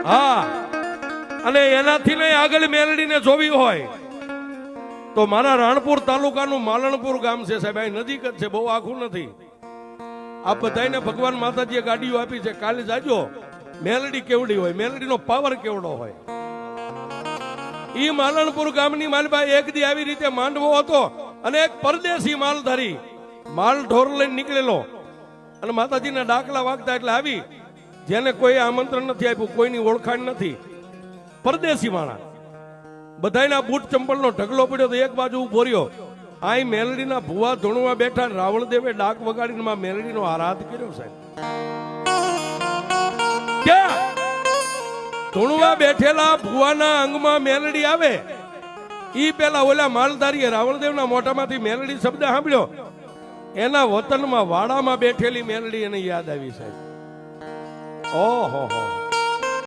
હા, અને એનાથી લઈ આગળ મેલડીને જોવી હોય તો મારા રાણપુર તાલુકાનું માલણપુર ગામ છે સાહેબ, અહીં નજીક જ છે, બહુ આખું નથી. આ બધાને ભગવાન માતાજીએ ગાડીઓ આપી છે. કાલે જાજો, મેલડી કેવડી હોય, મેલડીનો પાવર કેવડો હોય. ઈ માલણપુર ગામની માલબા એક દી આવી રીતે માંડવો હતો અને એક પરદેશી માલધારી માલ ઢોર લઈને નીકળેલો અને માતાજીના ડાકલા વાગતા એટલે આવી, જેને કોઈ આમંત્રણ નથી આપ્યું, કોઈની ઓળખાણ નથી, પરદેશી માણા, બધાના બૂટ ચંપલનો ઢગલો પડ્યો તો એક બાજુ ઉભો રહ્યો. આ મેલડીના ભુવા ધૂણવા બેઠા, રાવણદેવે ડાક વગાડીને માં મેલડીનો આરાધ કર્યો સાહેબ. ક્યાં ધૂણવા બેઠેલા ભુવાના અંગમાં મેલડી આવે, ઈ પેલા ઓલા માલધારીએ રાવણદેવના મોઢામાંથી મેલડી શબ્દ સાંભળ્યો, એના વતનમાં વાડામાં બેઠેલી મેલડી એને યાદ આવી સાહેબ. ઓહો હો.